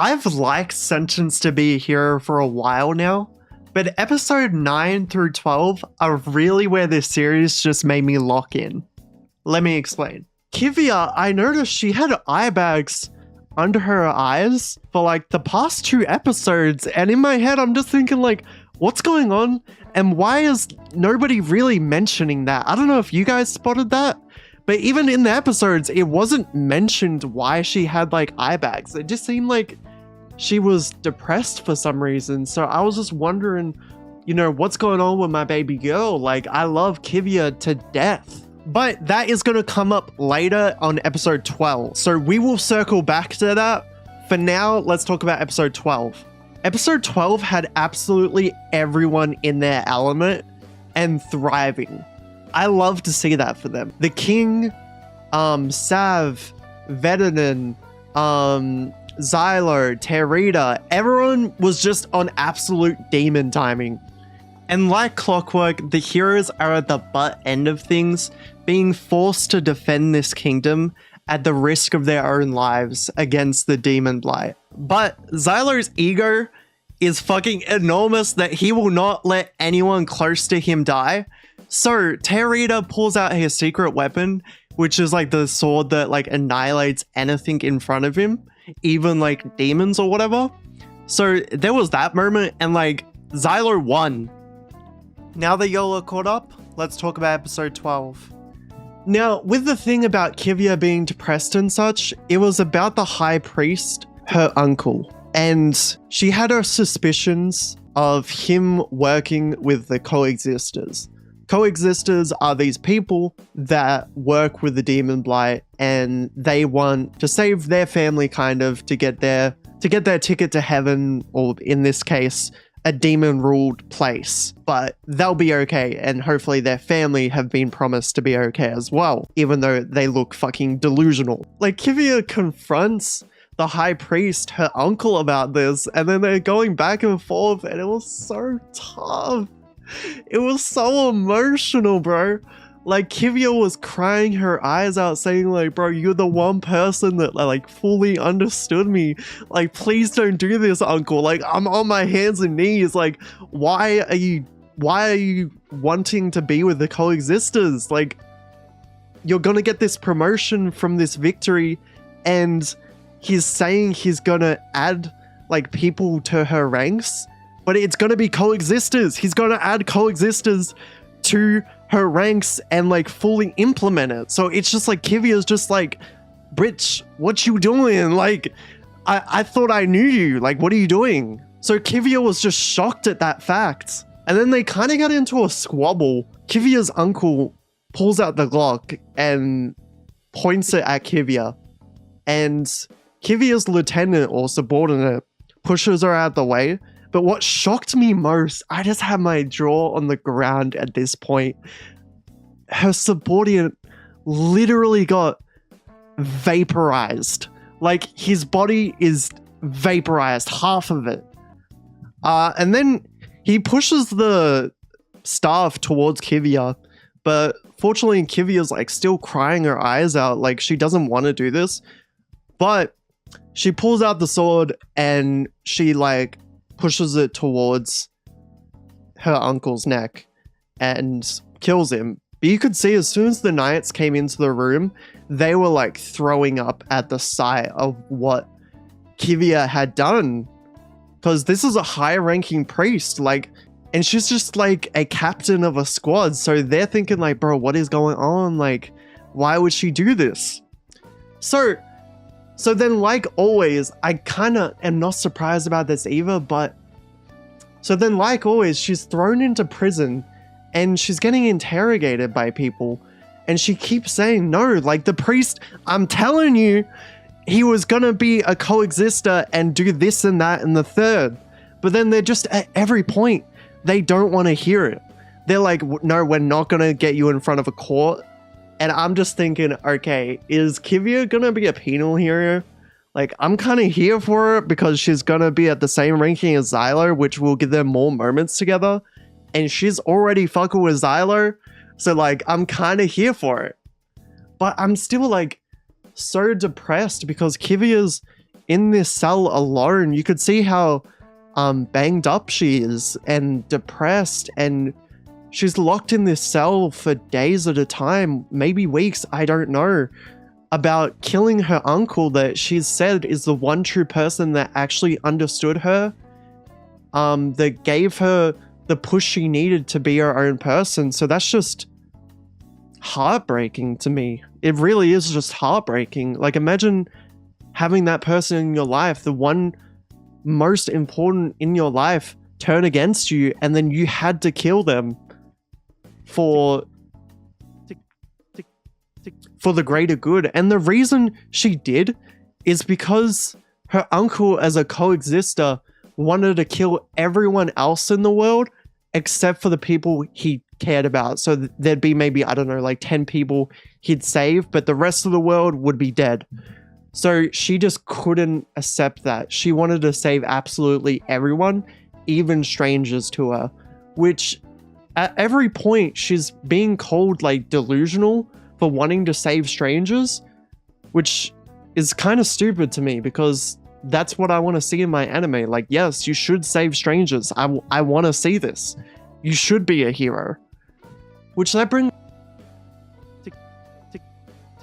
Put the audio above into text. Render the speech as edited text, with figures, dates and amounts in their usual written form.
I've liked Sentence to Be a Hero for a while now, but episode 9 through 12 are really where this series just made me lock in. Let me explain. Kivia, I noticed she had eye bags under her eyes for like the past 2 episodes, and in my head I'm just thinking like, what's going on? And why is nobody really mentioning that? I don't know if you guys spotted that, but even in the episodes, it wasn't mentioned why she had like eye bags. It just seemed like she was depressed for some reason. So I was just wondering, you know, what's going on with my baby girl? Like, I love Kivia to death. But that is going to come up later on episode 12. So we will circle back to that. For now, let's talk about episode 12. Episode 12 had absolutely everyone in their element and thriving. I love to see that for them. The King, Sav, Vedanen, Xylo, Terita, everyone was just on absolute demon timing. And like clockwork, the heroes are at the butt end of things, being forced to defend this kingdom at the risk of their own lives against the demon blight. But Xylo's ego is fucking enormous that he will not let anyone close to him die. So Terita pulls out his secret weapon, which is like the sword that like annihilates anything in front of him, even like demons or whatever. So there was that moment, and like Xylo won. Now that y'all are caught up, let's talk about episode 12. Now, with the thing about Kivia being depressed and such, it was about the High Priest, her uncle. And she had her suspicions of him working with the Coexisters. Coexisters are these people that work with the Demon Blight, and they want to save their family kind of to get their ticket to heaven, or in this case, a demon-ruled place. But they'll be okay, and hopefully their family have been promised to be okay as well, even though they look fucking delusional. Like, Kivia confronts the High Priest, her uncle, about this, and then they're going back and forth, and it was so tough. It was so emotional, bro. Like, Kivia was crying her eyes out, saying like, bro, you're the one person that like fully understood me. Like, please don't do this, uncle. Like, I'm on my hands and knees. Like, why are you wanting to be with the Coexisters? Like, you're gonna get this promotion from this victory, and he's saying he's gonna add like people to her ranks, but it's gonna be Coexisters. He's gonna add Coexisters to her ranks and like fully implement it. So it's just like Kivia's just like, Britch, what you doing? Like, I thought I knew you. Like, what are you doing? So Kivia was just shocked at that fact. And then they kind of got into a squabble. Kivia's uncle pulls out the Glock and points it at Kivia. And Kivia's lieutenant or subordinate pushes her out the way. But what shocked me most, I just had my jaw on the ground at this point. Her subordinate literally got vaporized. Like, his body is vaporized, half of it. And then he pushes the staff towards Kivia, but fortunately Kivia's like still crying her eyes out, like she doesn't want to do this. But she pulls out the sword and she like pushes it towards her uncle's neck and kills him. But you could see as soon as the knights came into the room, they were like throwing up at the sight of what Kivia had done. Because this is a high-ranking priest, like, and she's just like a captain of a squad. So they're thinking like, bro, what is going on? Like, why would she do this? So then, like always, I kind of am not surprised about this either, but so then, like always, she's thrown into prison and she's getting interrogated by people, and she keeps saying, no, like the priest, I'm telling you, he was gonna be a coexister and do this and that and the third. But then they're just at every point, they don't want to hear it. They're like, no, we're not gonna get you in front of a court. And I'm just thinking, okay, is Kivia gonna be a penal hero? Like, I'm kind of here for it because she's gonna be at the same ranking as Xylo, which will give them more moments together. And she's already fucking with Xylo, so like, I'm kind of here for it. But I'm still like so depressed because Kivia's in this cell alone, you could see how banged up she is and depressed, and she's locked in this cell for days at a time, maybe weeks, I don't know, about killing her uncle that she's said is the one true person that actually understood her, that gave her the push she needed to be her own person. So that's just heartbreaking to me. It really is just heartbreaking. Like, imagine having that person in your life, the one most important in your life, turn against you, and then you had to kill them for the greater good. And the reason she did is because her uncle, as a coexister, wanted to kill everyone else in the world except for the people he cared about. So there'd be maybe, I don't know, like 10 people he'd save, but the rest of the world would be dead. So she just couldn't accept that. She wanted to save absolutely everyone, even strangers to her, which at every point she's being called like delusional for wanting to save strangers, which is kind of stupid to me because that's what I want to see in my anime. Like, yes, you should save strangers. I want to see this. You should be a hero. Which that brings